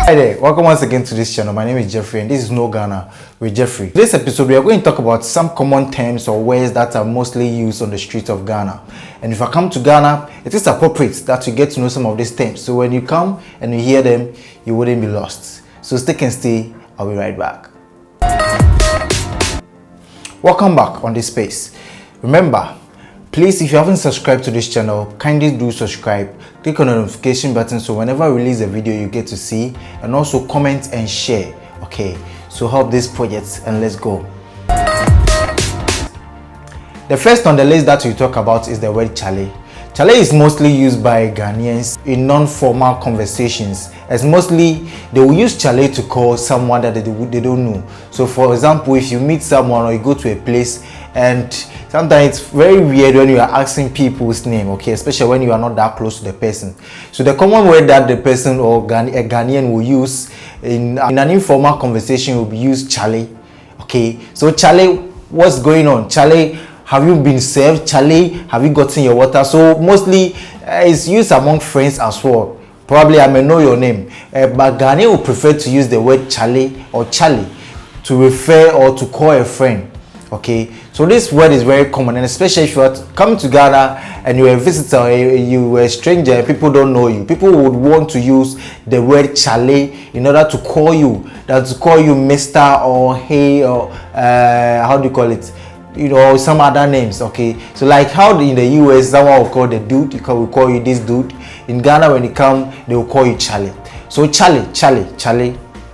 Hi there, welcome once again to this channel. My name is Jeffrey and this is No Ghana with Jeffrey. In this episode, we are going to talk about some common terms or words that are mostly used on the streets of Ghana. And if I come to Ghana, it is appropriate that you get to know some of these terms. So when you come and you hear them, you wouldn't be lost. So stick and stay, I'll be right back. Welcome back on this space. Remember, please, if you haven't subscribed to this channel, kindly do subscribe. Click on the notification button so whenever I release a video, you get to see, and also comment and share. Okay, so help this project and let's go. The first on the list that we talk about is the word chale. Chale is mostly used by Ghanaians in non-formal conversations, as mostly they will use chale to call someone that they don't know. So for example, if you meet someone or you go to a place, and sometimes it's very weird when you are asking people's name, okay, especially when you are not that close to the person. So the common word that the person or a Ghanaian will use in an informal conversation will be used chale. Okay, so chale, what's going on? Chale, have you been served? Chale, have you gotten your water? So mostly it's used among friends as well. Probably I may know your name, but Ghanaian will prefer to use the word chale or chale to refer or to call a friend. Okay, so this word is very common, and especially if you are coming to Ghana and you're a visitor, you were a stranger, people don't know you, people would want to use the word chale in order to call you, Mr. or hey, or how do you call it, you know, some other names. Okay, so like how in the US someone will call the dude, will call you this dude. In Ghana, when you come, they will call you chale. So chale,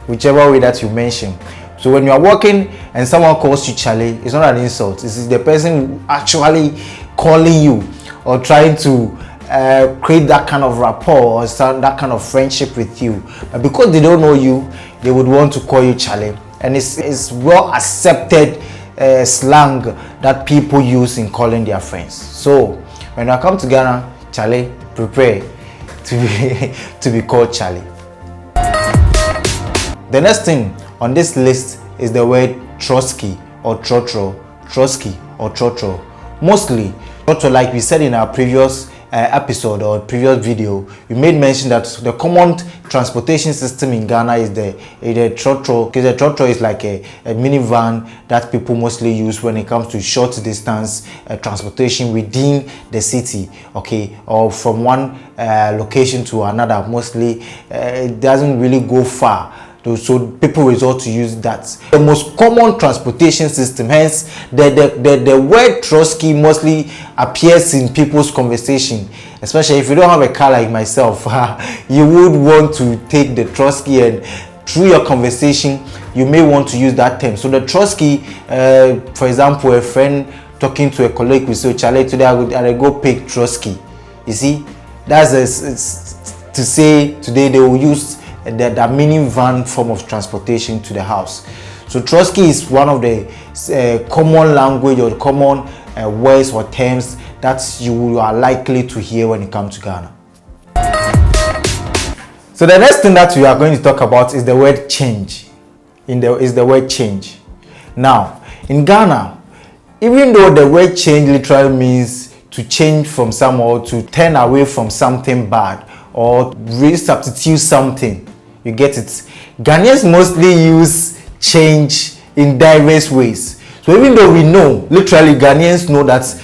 whichever way that you mention. So when you are walking and someone calls you chale, it's not an insult. It's the person actually calling you or trying to create that kind of rapport or that kind of friendship with you. But because they don't know you, they would want to call you chale. And it's well accepted slang that people use in calling their friends. So when I come to Ghana, chale, prepare to be called chale. The next thing on this list is the word trotsky or trotro. Mostly trotro, like we said in our previous episode or previous video, we made mention that the common transportation system in Ghana is the trotro, because the trotro is like a minivan that people mostly use when it comes to short distance transportation within the city, okay, or from one location to another. Mostly it doesn't really go far. So people resort to use that. The most common transportation system, hence the word trotsky mostly appears in people's conversation, especially if you don't have a car like myself. You would want to take the trotsky, and through your conversation you may want to use that term. So the trotsky, for example, a friend talking to a colleague will say, chale, today I go pick trotsky. You see, that's to say today they will use the minivan form of transportation to the house. So trotsky is one of the common language or common words or terms that you are likely to hear when you come to Ghana. So the next thing that we are going to talk about is the word change. Now, in Ghana, even though the word change literally means to change from somewhere, to turn away from something bad, or resubstitute something, you get it, Ghanaians mostly use change in diverse ways. So even though we know, literally Ghanaians know that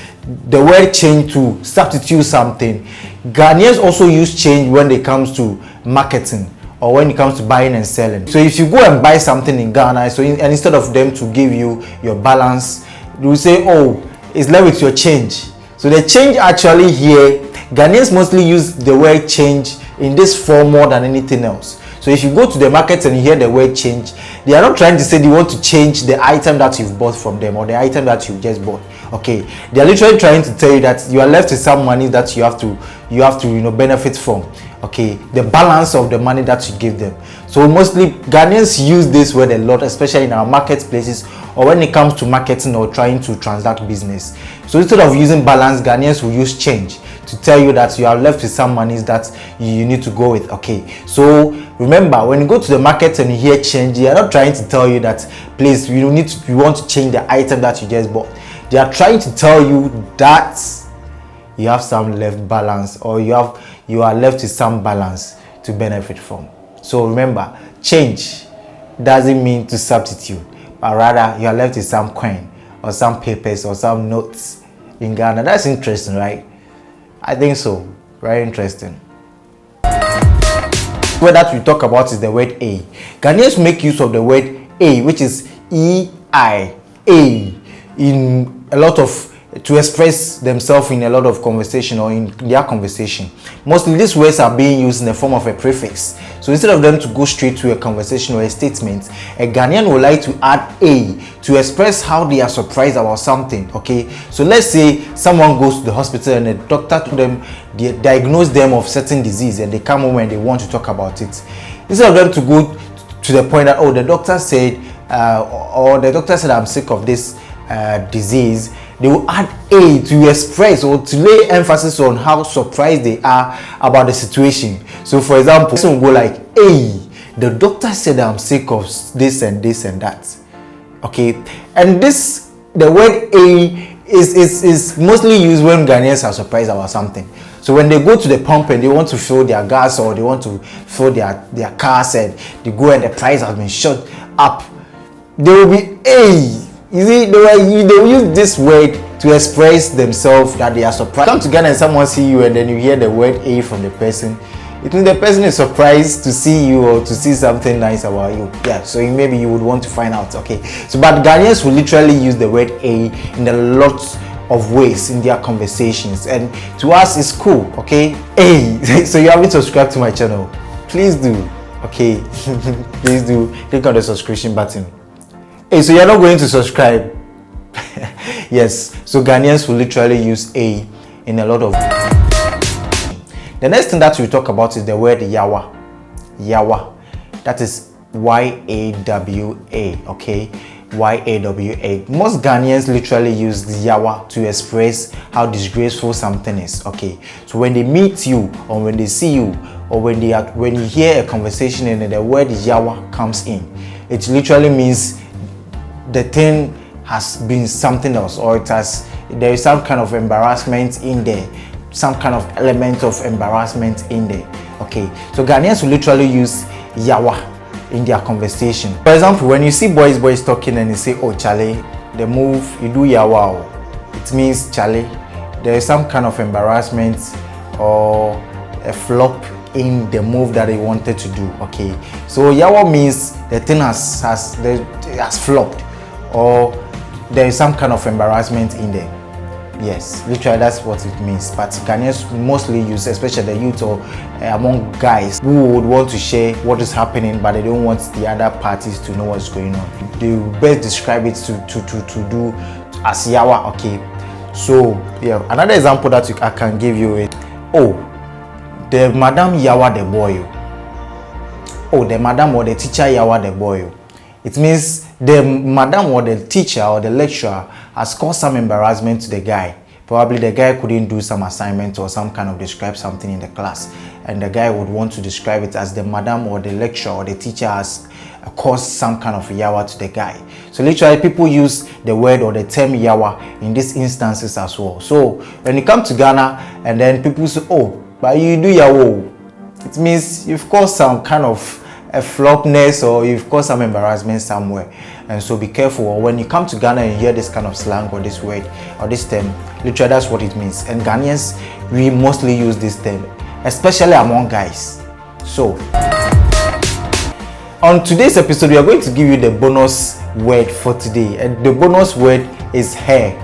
the word change to substitute something, Ghanaians also use change when it comes to marketing or when it comes to buying and selling. So if you go and buy something in Ghana, and instead of them to give you your balance, they will say, oh, it's left with your change. So the change actually here, Ghanaians mostly use the word change in this form more than anything else. So if you go to the market and you hear the word change, they are not trying to say they want to change the item that you've bought from them or the item that you just bought. Okay, they are literally trying to tell you that you are left with some money that you have to benefit from. Okay, the balance of the money that you give them. So mostly Ghanaians use this word a lot, especially in our marketplaces or when it comes to marketing or trying to transact business. So instead of using balance, Ghanaians will use change to tell you that you are left with some money that you need to go with. Okay, so remember, when you go to the market and you hear change, they are not trying to tell you that please you want to change the item that you just bought. They are trying to tell you that you have some left balance, or you are left with some balance to benefit from. So remember, change doesn't mean to substitute, but rather you are left with some coin or some papers or some notes in Ghana. That's interesting, right? I think so. Very interesting. The word that we talk about is the word A. Ghanaians make use of the word A, which is E-I, A, in a lot of, to express themselves in a lot of conversation or in their conversation. Mostly these words are being used in the form of a prefix. So instead of them to go straight to a conversation or a statement, a Ghanaian would like to add A to express how they are surprised about something. Okay, so let's say someone goes to the hospital and the doctor to them, they diagnose them of certain disease, and they come home and they want to talk about it. Instead of them to go to the point that, oh, the doctor said, or the doctor said I'm sick of this disease, they will add A to express or to lay emphasis on how surprised they are about the situation. So for example, person will go like, hey, the doctor said I'm sick of this and this and that. Okay, and this, the word A is mostly used when Ghanaians are surprised about something. So when they go to the pump and they want to fill their gas or they want to fill their cars and they go and the price has been shot up, there will be A. You see, they will use this word to express themselves that they are surprised. Come to Ghana and someone see you and then you hear the word A from the person, it means the person is surprised to see you or to see something nice about you. Yeah, so maybe you would want to find out. Okay, so but Ghanaians will literally use the word A in a lot of ways in their conversations, and to us it's cool. Okay, A. So you haven't subscribed to my channel, please do. Okay, please do click on the subscription button. Hey, so you're not going to subscribe? Yes, so Ghanaians will literally use A in a lot of. The next thing that we talk about is the word yawa. Yawa, that is Y-A-W-A. Okay, Y-A-W-A. Most Ghanaians literally use yawa to express how disgraceful something is. Okay, so when they meet you or when they see you or when you hear a conversation and the word yawa comes in, it literally means the thing has been something else, or there is some kind of embarrassment in there, some kind of element of embarrassment in there. Okay, so Ghanaians will literally use yawa in their conversation. For example, when you see boys talking and you say, oh Charlie, the move you do yawa, it means Charlie, there is some kind of embarrassment or a flop in the move that they wanted to do. Okay, so yawa means the thing has flopped, or there is some kind of embarrassment in there. Yes, literally that's what it means. But Ghanaians mostly use, especially the youth or among guys who would want to share what is happening, but they don't want the other parties to know what's going on. They best describe it to do as yawa. Okay, so yeah, another example that I can give you is, oh, the madam yawa the boy. Oh, the madam or the teacher yawa the boy. It means the madam or the teacher or the lecturer has caused some embarrassment to the guy. Probably the guy couldn't do some assignment or some kind of describe something in the class, and the guy would want to describe it as the madam or the lecturer or the teacher has caused some kind of yawa to the guy. So literally people use the word or the term yawa in these instances as well. So when you come to Ghana and then people say, oh, but you do yawa, it means you've caused some kind of a flopness or you've caused some embarrassment somewhere. And so be careful, or when you come to Ghana and hear this kind of slang or this word or this term, literally that's what it means. And Ghanaians, we mostly use this term, especially among guys. So on today's episode, we are going to give you the bonus word for today, and the bonus word is hair.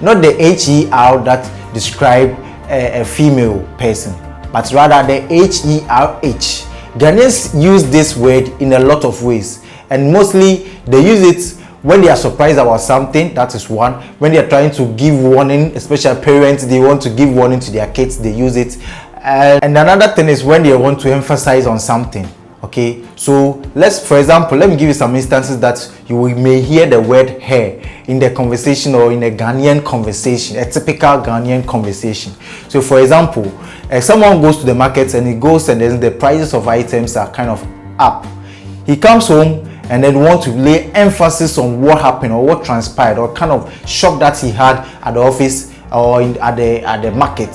Not the H-E-R that describe a female person, but rather the H-E-R-H. Ghanaians use this word in a lot of ways, and mostly they use it when they are surprised about something. That is one. When they are trying to give warning, especially parents, they want to give warning to their kids, they use it. And another thing is when they want to emphasize on something. Okay, so for example, let me give you some instances that you may hear the word hair in the conversation or in a Ghanaian conversation, a typical Ghanaian conversation. So for example, someone goes to the market and he goes and then the prices of items are kind of up. He comes home and then want to lay emphasis on what happened or what transpired or kind of shock that he had at the office or at the market.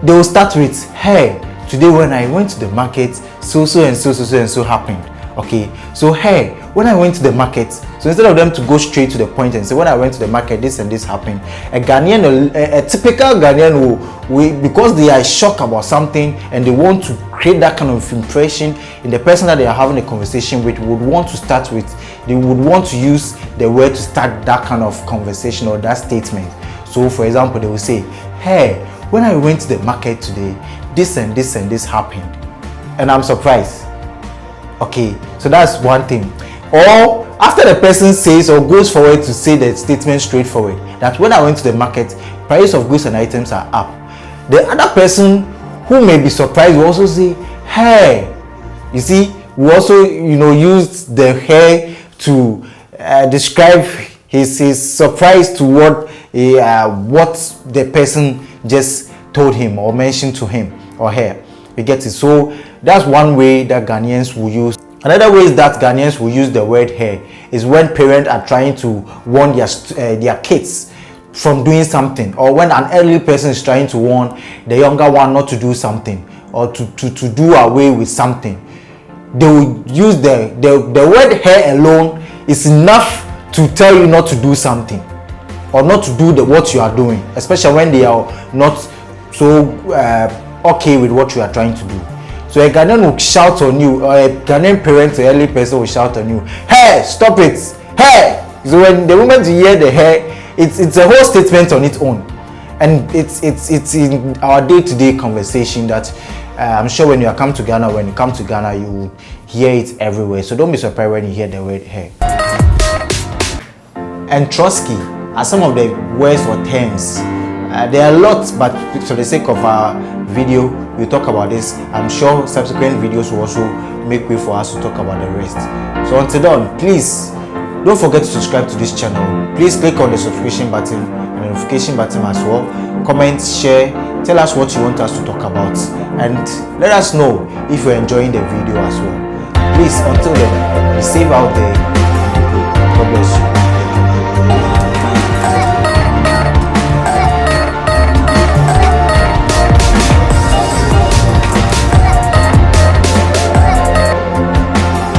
They will start with hair today when I went to the market, so and so happened. Okay, so hey, when I went to the market, so instead of them to go straight to the point and say when I went to the market, this and this happened, a Ghanaian, a typical Ghanaian will, because they are shocked about something and they want to create that kind of impression in the person that they are having a conversation with, would want to start with, they would want to use the word to start that kind of conversation or that statement. So for example, they will say, hey, when I went to the market today, this and this and this happened, and I'm surprised. Okay, so that's one thing. Or after the person says or goes forward to say the statement straightforward, that when I went to the market, price of goods and items are up, the other person who may be surprised will also say, hey, you see, we also used the hey to describe his surprise to what the person just told him or mentioned to him or her. You get it? So that's one way that Ghanaians will use. Another way is that Ghanaians will use the word here is when parents are trying to warn their kids from doing something, or when an elderly person is trying to warn the younger one not to do something or to do away with something. They will use the word here alone is enough to tell you not to do something or not to do what you are doing, especially when they are not so okay with what you are trying to do. So a Ghanaian will shout on you, or a Ghanaian parent or elderly person will shout on you, hey, stop it, hey. So when the moment you hear the hey, it's a whole statement on its own, and it's in our day-to-day conversation that I'm sure when you come to Ghana, you will hear it everywhere. So don't be surprised when you hear the word hey. And Trotsky are some of the words or terms. There are lots, but for the sake of our video, we'll talk about this. I'm sure subsequent videos will also make way for us to talk about the rest. So until then, please don't forget to subscribe to this channel. Please click on the subscription button and notification button as well. Comment, share, tell us what you want us to talk about, and let us know if you're enjoying the video as well. Please, until then, be safe out there. God bless you.